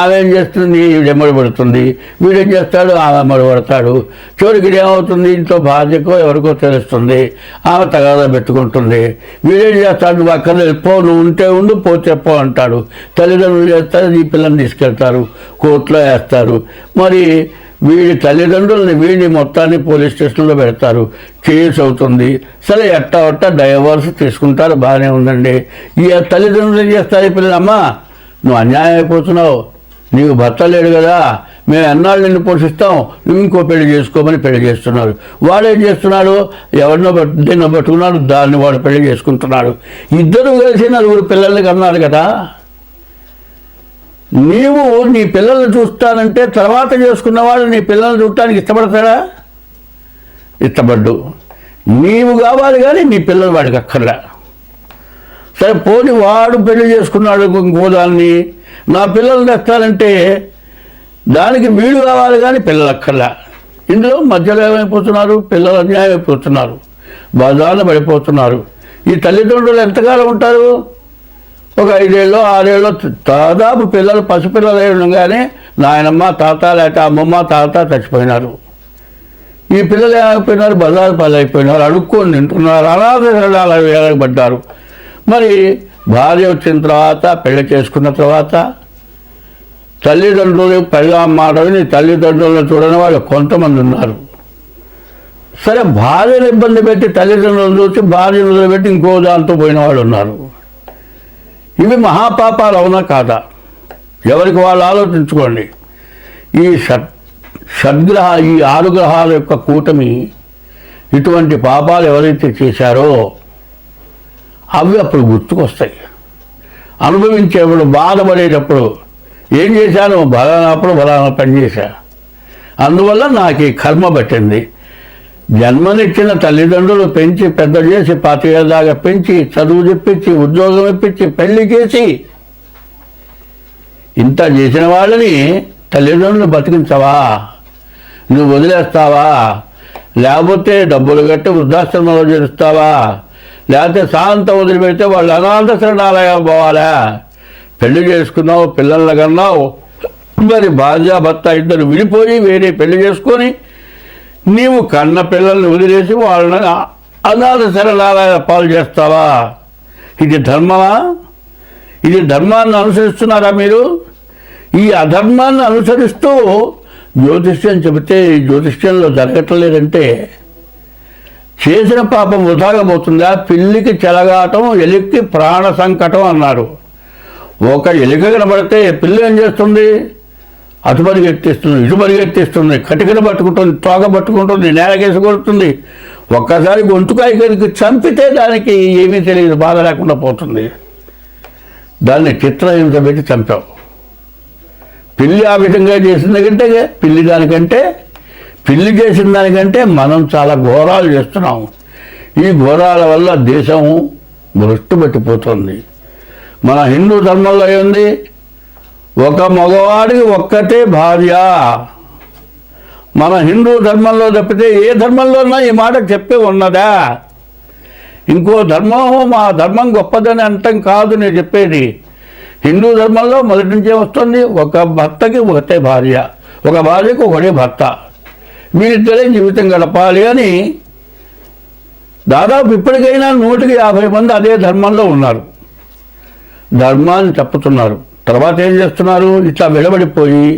ఆమె ఏం చేస్తుంది, వీడెమ్మడి పడుతుంది, వీడేం చేస్తాడు, ఆమె ఎమ్మడి పడతాడు. చివరికి ఏమవుతుంది, ఇంట్లో భార్యకో ఎవరికో తెలుస్తుంది, ఆమె తగాదా పెట్టుకుంటుంది. వీడేం చేస్తాడు, నువ్వు అక్కడ పో, నువ్వు ఉంటే ఉండు, పోతే పో అంటాడు. తల్లిదండ్రులు చేస్తారు, ఈ పిల్లల్ని తీసుకెళ్తారు, కోర్టులో వేస్తారు. మరి వీడి తల్లిదండ్రులని వీడిని మొత్తాన్ని పోలీస్ స్టేషన్లో పెడతారు, కేసు అవుతుంది. సరే ఎట్టా డైవర్స్ తీసుకుంటారు, బాగానే ఉందండి. ఈ తల్లిదండ్రులు ఏం చేస్తారు, ఈ పిల్లలు, అమ్మా నువ్వు అన్యాయం అయిపోతున్నావు, నీకు భర్త లేడు కదా, మేము ఎన్నాళ్ళు నిన్ను పోషిస్తాం, నువ్వు ఇంకో పెళ్లి చేసుకోమని పెళ్లి చేస్తున్నారు. వాడు ఏం చేస్తున్నాడు, ఎవరినో దీన్ని పట్టుకున్నాడు, దాన్ని వాడు పెళ్లి చేసుకుంటున్నాడు. ఇద్దరు కలిసి 4 పిల్లల్ని కన్నారు కదా. నీవు నీ పిల్లల్ని చూస్తానంటే తర్వాత చేసుకున్నవాడు నీ పిల్లల్ని చూడటానికి ఇష్టపడతాడా? ఇష్టపడ్డు. నీవు కావాలి కానీ నీ పిల్లలు వాడికి అక్కర్లే. సరే పోని వాడు పెళ్లి చేసుకున్నాడు ఇంకో దాన్ని, నా పిల్లలు తెస్తానంటే దానికి వీడు కావాలి కానీ పిల్లలు అక్కర్లే. ఇందులో మధ్యలో ఏమైపోతున్నారు, పిల్లలు అన్యాయం అయిపోతున్నారు, బజార్న పడిపోతున్నారు. ఈ తల్లిదండ్రులు ఎంతకాలం ఉంటారు? ఒక 5 ఏళ్ళు 6 ఏళ్ళు దాదాపు పిల్లలు పసిపిల్లలు ఉండగానే నాయనమ్మ తాత లేక అమ్మమ్మ తాత చచ్చిపోయినారు. ఈ పిల్లలు ఏమైపోయినారు, బజారు పాలైపోయినారు, అడుక్కొని తింటున్నారు, అనాథ శరణాలు వేయబడ్డారు. మరి భార్య వచ్చిన తర్వాత, పెళ్లి చేసుకున్న తర్వాత తల్లిదండ్రులు పెళ్ళ మాట విని తల్లిదండ్రులను చూడని వాళ్ళు కొంతమంది ఉన్నారు. సరే భార్యను ఇబ్బంది పెట్టి తల్లిదండ్రులను చూసి భార్యను వదిలిపెట్టి ఇంకో దాంతో పోయిన వాళ్ళు ఉన్నారు. ఇవి మహాపాపాలు అవునా కాదా? ఎవరికి వాళ్ళు ఆలోచించుకోండి. ఈ ఈ 6 గ్రహాల యొక్క కూటమి ఇటువంటి పాపాలు ఎవరైతే చేశారో అవి అప్పుడు గుర్తుకొస్తాయి. అనుభవించేప్పుడు, బాధపడేటప్పుడు ఏం చేశాను, బలానా పని చేశా, అందువల్ల నాకు ఈ కర్మ పట్టింది. జన్మనిచ్చిన తల్లిదండ్రులు పెంచి పెద్ద చేసి 25 ఏళ్ళ దాకా పెంచి చదువు చెప్పించి ఉద్యోగం ఇప్పించి పెళ్లి చేసి ఇంత చేసిన వాళ్ళని తల్లిదండ్రులు బతికించవా? నువ్వు వదిలేస్తావా? లేకపోతే డబ్బులు కట్టి వృద్ధాశ్రమంలో చేరుస్తావా? లేకపోతే శాంతం వదిలిపెడితే వాళ్ళు అనాథ శరణాలయం పోవాలా? పెళ్లి చేసుకున్నావు, పిల్లల్ని కన్నావు, మరి భార్య భర్త ఇద్దరు విడిపోయి వేరే పెళ్లి చేసుకొని నీవు కన్న పిల్లల్ని వదిలేసి వాళ్ళని అనాథ శరణాలయ పాలు చేస్తావా? ఇది ధర్మమా? ఇది ధర్మాన్ని అనుసరిస్తున్నారా మీరు? ఈ అధర్మాన్ని అనుసరిస్తూ జ్యోతిష్యం చెబితే ఈ జ్యోతిష్యంలో జరగట్లేదంటే చేసిన పాపం వృధాగా పోతుందా? పిల్లికి చెలగాటం, ఎలికి ప్రాణ సంకటం అన్నారు. ఒక ఎలిక కనబడితే పిల్లి ఏం చేస్తుంది? అటు పరిగెత్తిస్తుంది, ఇటు పరిగెత్తిస్తుంది, కటికను పట్టుకుంటుంది, తోక పట్టుకుంటుంది, నేలకేసి కొడుతుంది. ఒక్కసారి గొంతుకాయకి చంపితే దానికి ఏమీ తెలియదు, బాధ లేకుండా పోతుంది. దాన్ని చిత్రహింస పెట్టి చంపావు. పిల్లి ఆ విధంగా చేసిన కంటే పిల్లి చేసిన దానికంటే మనం చాలా ఘోరాలు చేస్తున్నాం. ఈ ఘోరాల వల్ల దేశం భ్రష్టు పట్టిపోతుంది. మన హిందూ ధర్మంలో ఏంది? ఒక మగవాడికి ఒక్కటే భార్య. మన హిందూ ధర్మంలో తప్పితే ఏ ధర్మంలోనా ఈ మాట చెప్పి ఉన్నదా? ఇంకో ధర్మం మా ధర్మం గొప్పదని అంతం కాదు నేను చెప్పేది. హిందూ ధర్మంలో మొదటి నుంచే వస్తుంది, ఒక భర్తకి ఒకటే భార్య, ఒక భార్యకు ఒకటే భర్త, వీరిద్దరే జీవితం గడపాలి అని. దాదాపు ఇప్పటికైనా 150 మంది అదే ధర్మంలో ఉన్నారు, ధర్మాన్ని తప్పుతున్నారు. తర్వాత ఏం చేస్తున్నారు? ఇట్లా వెలబడిపోయి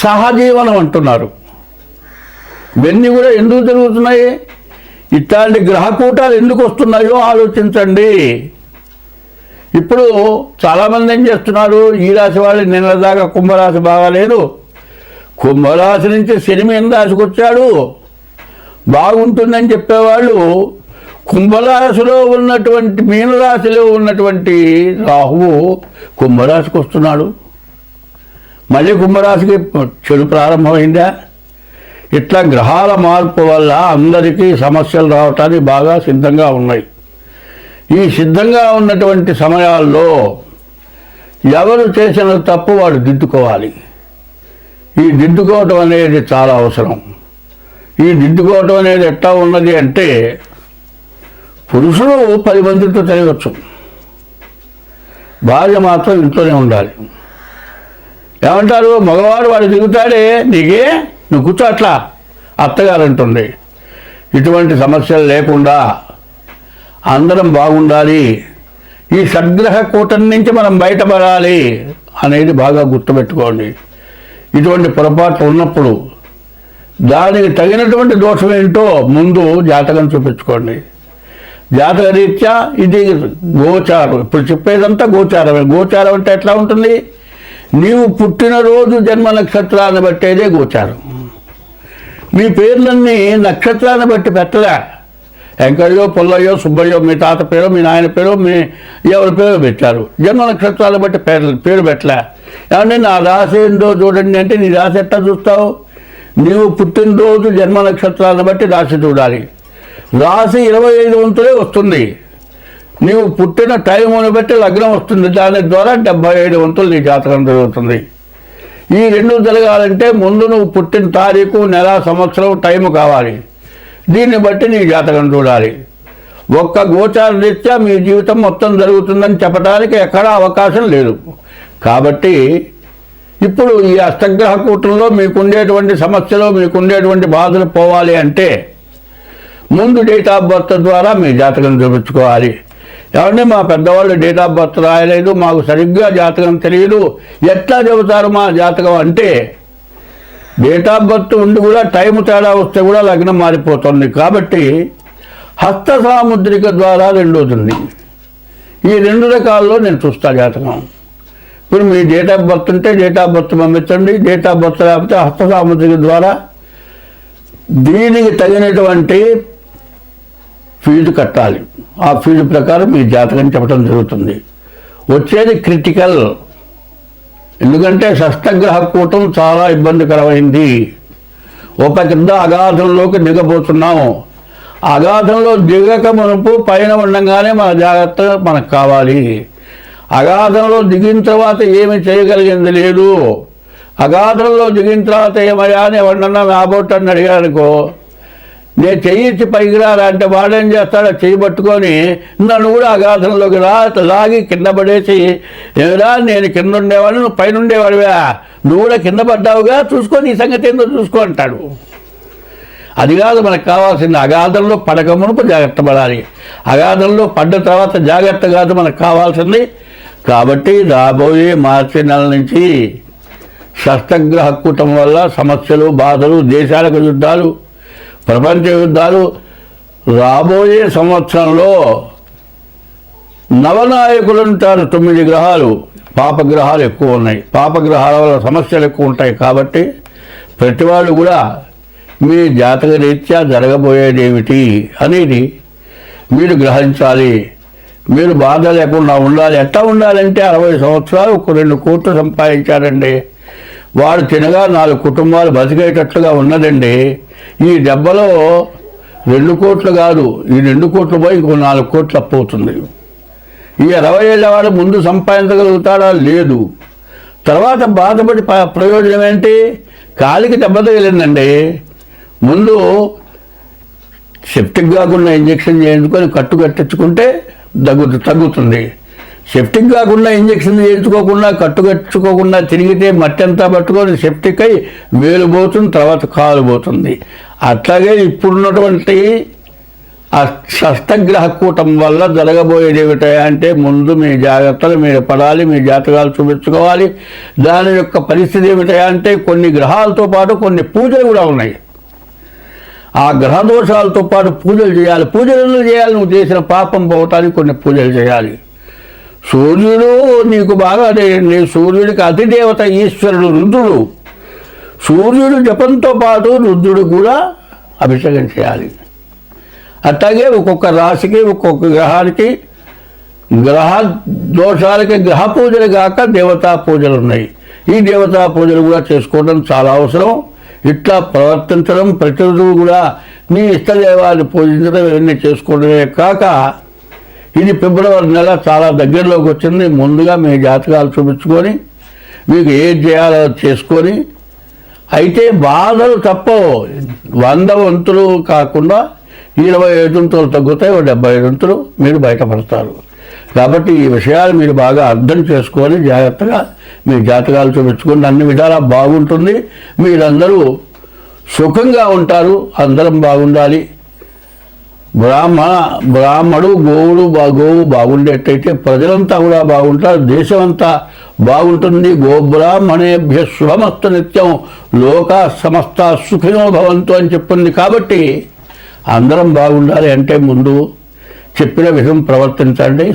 సహజీవనం అంటున్నారు. ఇవన్నీ కూడా ఎందుకు జరుగుతున్నాయి? ఇట్లాంటి గ్రహకూటాలు ఎందుకు వస్తున్నాయో ఆలోచించండి. ఇప్పుడు చాలామంది ఏం చేస్తున్నారు? ఈ రాశి వాళ్ళు నిన్నదాకా కుంభరాశి బాగాలేదు, కుంభరాశి నుంచి శని మీన రాశికి వచ్చాడు బాగుంటుందని చెప్పేవాళ్ళు కుంభరాశిలో ఉన్నటువంటి మీనరాశిలో ఉన్నటువంటి రాహువు కుంభరాశికి వస్తున్నాడు. మళ్ళీ కుంభరాశికి చెడు ప్రారంభమైందా? ఇట్లా గ్రహాల మార్పు వల్ల అందరికీ సమస్యలు రావటానికి బాగా సిద్ధంగా ఉన్నాయి. ఈ సిద్ధంగా ఉన్నటువంటి సమయాల్లో ఎవరు చేసిన తప్పు వాడు దిద్దుకోవాలి. ఈ దిద్దుకోవటం అనేది చాలా అవసరం. ఈ దిద్దుకోవటం అనేది ఎట్లా ఉన్నది అంటే, పురుషుడు 10 మందితో తిరగచ్చు, భార్య మాత్రం ఇంట్లోనే ఉండాలి. ఏమంటారు, మగవాడు వాడు దిగుతాడే, నీకే నువ్వు కూర్చో అట్లా అత్తగారు అంటుంది. ఇటువంటి సమస్యలు లేకుండా అందరం బాగుండాలి, ఈ షడ్గ్రహ కూటం నుంచి మనం బయటపడాలి అనేది బాగా గుర్తుపెట్టుకోండి. ఇటువంటి పొరపాట్లు ఉన్నప్పుడు దానికి తగినటువంటి దోషం ఏంటో ముందు జాతకం చూపించుకోండి. జాతక రీత్యా ఇది గోచారం. ఇప్పుడు చెప్పేదంతా గోచారమే. గోచారం అంటే ఎట్లా ఉంటుంది, నీవు పుట్టినరోజు జన్మ నక్షత్రాన్ని బట్టేదే గోచారం. మీ పేర్లన్నీ నక్షత్రాన్ని బట్టి పెట్టలే. వెంకయ్యో, పుల్లయ్యో, సుబ్బయ్యో మీ తాత పేరు, మీ నాయన పేరు, మీ ఎవరి పేరు పెట్టారు. జన్మ నక్షత్రాలను బట్టి పేరు పెట్టలే. ఏమంటే నా రాశి ఏందో చూడండి అంటే, నీ రాశి ఎట్లా చూస్తావు? నీవు పుట్టినరోజు జన్మ నక్షత్రాలను బట్టి రాశి చూడాలి. రాశి 25 వంతులే వస్తుంది. నీవు పుట్టిన టైమును బట్టి లగ్నం వస్తుంది. దాని ద్వారా 75 వంతులు నీ జాతకం జరుగుతుంది. ఈ రెండు జరగాలంటే ముందు నువ్వు పుట్టిన తారీఖు, నెల, సంవత్సరం, టైము కావాలి. దీన్ని బట్టి నీ జాతకం చూడాలి. ఒక్క గోచార రీత్యా మీ జీవితం మొత్తం జరుగుతుందని చెప్పడానికి ఎక్కడా అవకాశం లేదు. కాబట్టి ఇప్పుడు ఈ అష్టగ్రహ కూటంలో మీకుండేటువంటి సమస్యలు, మీకుండేటువంటి బాధలు పోవాలి అంటే ముందు డేట్ ఆఫ్ బర్త్ ద్వారా మీ జాతకం చూపించుకోవాలి. ఏమంటే మా పెద్దవాళ్ళు డేట్ ఆఫ్ బర్త్ రాయలేదు, మాకు సరిగ్గా జాతకం తెలియదు, ఎట్లా చెబుతారు మా జాతకం అంటే, డేట్ ఆఫ్ బర్త్ ఉండి కూడా టైం తేడా వస్తే కూడా లగ్నం మారిపోతుంది. కాబట్టి హస్త సాముద్రిక ద్వారా రెండవుతుంది. ఈ 2 రకాల్లో నేను చూస్తా జాతకం. ఇప్పుడు మీ డేట్ ఆఫ్ బర్త్ ఉంటే డేట్ ఆఫ్ బర్త్ పంపించండి, డేట్ ఆఫ్ బర్త్ లేకపోతే హస్త సాముద్రిక ద్వారా దీనికి తగినటువంటి ఫీజు కట్టాలి. ఆ ఫీజు ప్రకారం మీ జాతకం చెప్పడం జరుగుతుంది. వచ్చేది క్రిటికల్. ఎందుకంటే షష్టగ్రహ కూటం చాలా ఇబ్బందికరమైంది. ఒక కింద అగాధంలోకి దిగబోతున్నాము. అగాధంలో దిగక మునుపు పైన ఉండగానే మన జాగ్రత్త మనకు కావాలి. అగాధంలో దిగిన తర్వాత ఏమి చేయగలిగింది లేదు. అగాధంలో దిగిన తర్వాత ఏమయ్యా అని ఎవరన్నా నాబోట్టని అడిగారనుకో, నేను చెయ్యి పైకి రారా అంటే వాడేం చేస్తాడో చెయ్యి పట్టుకొని నన్ను కూడా అగాధంలోకి లాగి కింద పడేసి, ఏమిరా నేను కింద ఉండేవాడు, నువ్వు పైన ఉండేవాడివా, నువ్వు కూడా కింద పడ్డావుగా, చూసుకొని ఈ సంగతి ఏందో చూసుకో అంటాడు. అది కాదు మనకు కావాల్సింది. అగాధంలో పడక మునుపు జాగ్రత్త పడాలి. అగాధంలో పడ్డ తర్వాత జాగ్రత్త కాదు మనకు కావాల్సింది. కాబట్టి రాబోయే మార్చి నెల నుంచి షష్టగ్రహ కూటం వల్ల సమస్యలు, బాధలు, దేశాలకు యుద్ధాలు, ప్రపంచ యుద్ధాలు, రాబోయే సంవత్సరంలో నవనాయకులు ఉంటారు. 9 గ్రహాలు, పాపగ్రహాలు ఎక్కువ ఉన్నాయి. పాపగ్రహాల వల్ల సమస్యలు ఎక్కువ ఉంటాయి. కాబట్టి ప్రతి వాళ్ళు కూడా మీ జాతక రీత్యా జరగబోయేది ఏమిటి అనేది మీరు గ్రహించాలి. మీరు బాధ లేకుండా ఉండాలి. ఎట్లా ఉండాలంటే 60 సంవత్సరాలు ఒక 2 కోట్లు సంపాదించారండి, వాడు తినగా 4 కుటుంబాలు బతికేటట్లుగా ఉన్నదండి. ఈ దెబ్బలో 2 కోట్లు కాదు, ఈ 2 కోట్లు పోయి ఇంకో 4 కోట్లు అప్పు అవుతుంది. ఈ 60 ఏళ్ళ వాడు ముందు సంపాదించగలుగుతాడా? లేదు. తర్వాత బాధపడి ప్రయోజనం ఏంటి? కాలికి దెబ్బ తగిలిందండి, ముందు సెప్టిక్ కాకుండా ఇంజెక్షన్ చేయించుకొని కట్టు కట్టించుకుంటే తగ్గుతుంది. సెప్టిక్ కాకుండా ఇంజెక్షన్ చేయించుకోకుండా కట్టు కట్టుకోకుండా తిరిగితే మట్టి అంతా పట్టుకొని సెప్టిక్ అయి వేలు పోతుంది, తర్వాత కాలు పోతుంది. అట్లాగే ఇప్పుడున్నటువంటి ఆ షష్టగ్రహ కూటం వల్ల జరగబోయేది ఏమిటంటే, ముందు మీ జాగ్రత్తలు మీరు పడాలి, మీ జాతకాలు చూపించుకోవాలి. దాని యొక్క పరిస్థితి ఏమిటంటే, కొన్ని గ్రహాలతో పాటు కొన్ని పూజలు కూడా ఉన్నాయి. ఆ గ్రహ దోషాలతో పాటు పూజలు చేయాలి. పూజలు చేయాలి. నువ్వు చేసిన పాపం పోవటానికి కొన్ని పూజలు చేయాలి. సూర్యుడు నీకు బాగా అదేండి, సూర్యుడికి అతిదేవత ఈశ్వరుడు రుద్రుడు. సూర్యుడు జపంతో పాటు రుద్రుడు కూడా అభిషేకం చేయాలి. అట్లాగే ఒక్కొక్క రాశికి, ఒక్కొక్క గ్రహానికి, గ్రహ దోషాలకి గ్రహ పూజలు కాక దేవతా పూజలు ఉన్నాయి. ఈ దేవతా పూజలు కూడా చేసుకోవడం చాలా అవసరం. ఇట్లా ప్రవర్తించడం, ప్రతిరోజు కూడా నీ ఇష్టదేవాన్ని పూజించడం ఇవన్నీ చేసుకోవడమే కాక ఇది ఫిబ్రవరి నెల చాలా దగ్గరలోకి వచ్చింది. ముందుగా మీ జాతకాలు చూపించుకొని మీకు ఏది చేయాలో చేసుకొని, అయితే బాధలు తప్పవు. 100 వంతులు కాకుండా 25 వంతులు తగ్గుతాయి, 75 వంతులు మీరు బయటపడతారు. కాబట్టి ఈ విషయాలు మీరు బాగా అర్థం చేసుకొని జాగ్రత్తగా మీ జాతకాలు చూపించుకొని అన్ని విధాలా బాగుంటుంది. మీరందరూ సుఖంగా ఉంటారు. అందరం బాగుండాలి. బ్రాహ్మడు గోవుడు బాగుండేటైతే ప్రజలంతా కూడా బాగుంటారు, దేశం అంతా బాగుంటుంది. గోబ్రాహ్మణేభ్య శుభమస్తు నిత్యం లోకా సమస్త సుఖినో భవంతు అని చెప్పింది. కాబట్టి అందరం బాగుండాలి అంటే ముందు చెప్పిన విధం ప్రవర్తించండి.